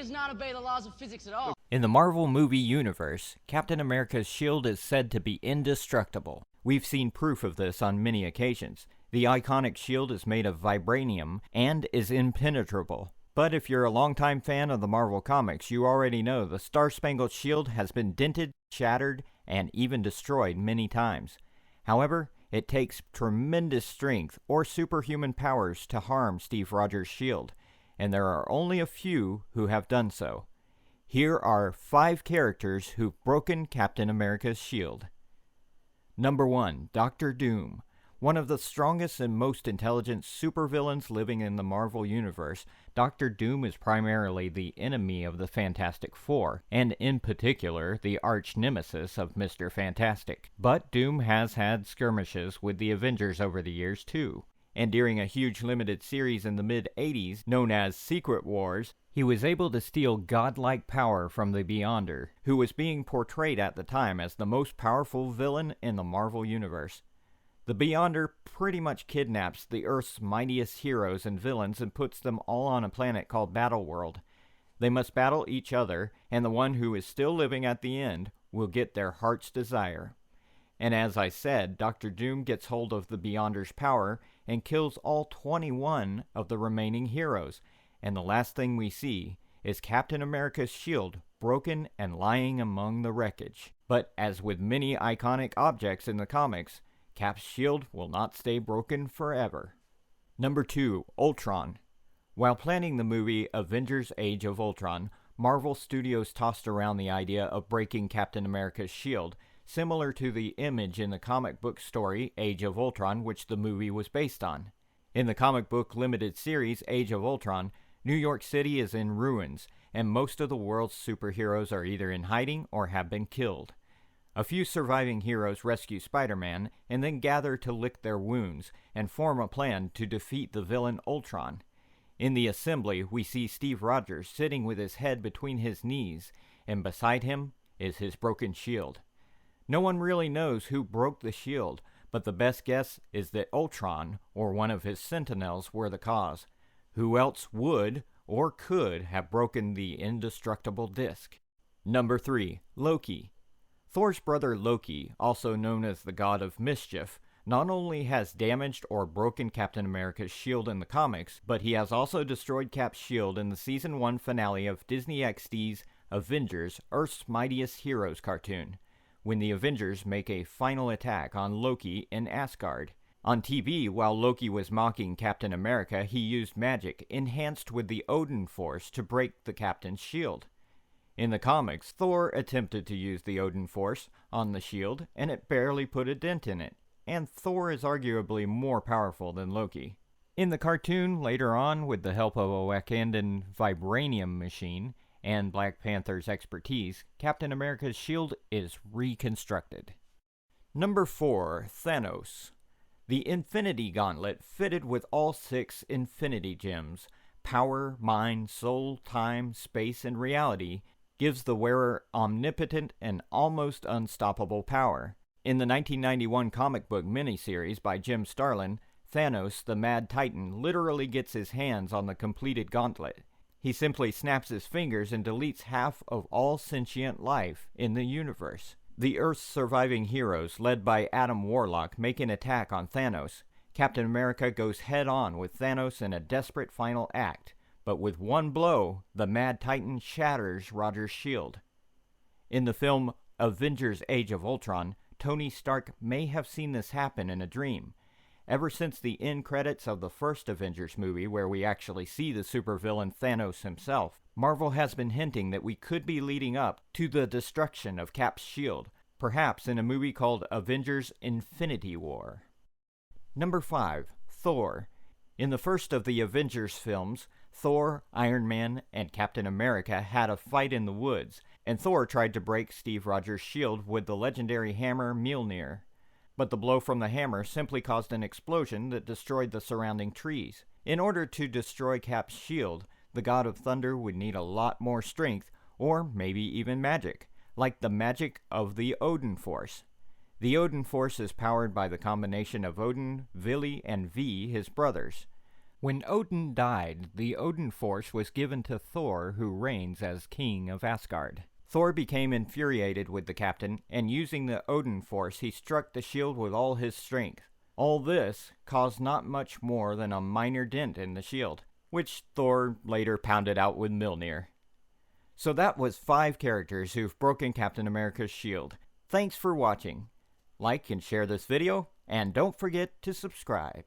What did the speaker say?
does not obey the laws of physics at all. In the Marvel movie universe, Captain America's shield is said to be indestructible. We've seen proof of this on many occasions. The iconic shield is made of vibranium and is impenetrable. But if you're a longtime fan of the Marvel Comics, you already know the Star-Spangled Shield has been dented, shattered, and even destroyed many times. However, it takes tremendous strength or superhuman powers to harm Steve Rogers' shield, and there are only a few who have done so. Here are 5 characters who've broken Captain America's shield. Number 1. Dr. Doom. One of the strongest and most intelligent supervillains living in the Marvel Universe, Dr. Doom is primarily the enemy of the Fantastic Four, and in particular, the arch-nemesis of Mr. Fantastic. But Doom has had skirmishes with the Avengers over the years too, and during a huge limited series in the mid-80s, known as Secret Wars, he was able to steal godlike power from the Beyonder, who was being portrayed at the time as the most powerful villain in the Marvel Universe. The Beyonder pretty much kidnaps the Earth's mightiest heroes and villains and puts them all on a planet called Battleworld. They must battle each other, and the one who is still living at the end will get their heart's desire. And as I said, Dr. Doom gets hold of the Beyonder's power and kills all 21 of the remaining heroes, and the last thing we see is Captain America's shield broken and lying among the wreckage. But as with many iconic objects in the comics, Cap's shield will not stay broken forever. Number 2. Ultron. While planning the movie Avengers Age of Ultron, Marvel Studios tossed around the idea of breaking Captain America's shield, similar to the image in the comic book story Age of Ultron, which the movie was based on. In the comic book limited series Age of Ultron, New York City is in ruins, and most of the world's superheroes are either in hiding or have been killed. A few surviving heroes rescue Spider-Man and then gather to lick their wounds and form a plan to defeat the villain Ultron. In the assembly, we see Steve Rogers sitting with his head between his knees, and beside him is his broken shield. No one really knows who broke the shield, but the best guess is that Ultron or one of his Sentinels were the cause. Who else would or could have broken the indestructible disc? Number 3. Loki. Thor's brother Loki, also known as the God of Mischief, not only has damaged or broken Captain America's shield in the comics, but he has also destroyed Cap's shield in the Season 1 finale of Disney XD's Avengers Earth's Mightiest Heroes cartoon, when the Avengers make a final attack on Loki in Asgard. On TV, while Loki was mocking Captain America, he used magic enhanced with the Odin Force to break the Captain's shield. In the comics, Thor attempted to use the Odin Force on the shield, and it barely put a dent in it, and Thor is arguably more powerful than Loki. In the cartoon, later on, with the help of a Wakandan vibranium machine and Black Panther's expertise, Captain America's shield is reconstructed. Number 4. Thanos. The Infinity Gauntlet, fitted with all 6 Infinity Gems, power, mind, soul, time, space, and reality, gives the wearer omnipotent and almost unstoppable power. In the 1991 comic book miniseries by Jim Starlin, Thanos, the Mad Titan, literally gets his hands on the completed gauntlet. He simply snaps his fingers and deletes half of all sentient life in the universe. The Earth's surviving heroes, led by Adam Warlock, make an attack on Thanos. Captain America goes head-on with Thanos in a desperate final act, but with one blow, the Mad Titan shatters Rogers' shield. In the film Avengers Age of Ultron, Tony Stark may have seen this happen in a dream. Ever since the end credits of the first Avengers movie, where we actually see the supervillain Thanos himself, Marvel has been hinting that we could be leading up to the destruction of Cap's shield, perhaps in a movie called Avengers Infinity War. Number 5. Thor. In the first of the Avengers films, Thor, Iron Man, and Captain America had a fight in the woods, and Thor tried to break Steve Rogers' shield with the legendary hammer Mjolnir. But the blow from the hammer simply caused an explosion that destroyed the surrounding trees. In order to destroy Cap's shield, the God of Thunder would need a lot more strength, or maybe even magic, like the magic of the Odin Force. The Odin Force is powered by the combination of Odin, Vili, and V, his brothers. When Odin died, the Odin Force was given to Thor, who reigns as king of Asgard. Thor became infuriated with the captain, and using the Odin Force, he struck the shield with all his strength. All this caused not much more than a minor dent in the shield, which Thor later pounded out with Mjolnir. So that was 5 characters who've broken Captain America's shield. Thanks for watching. Like and share this video, and don't forget to subscribe.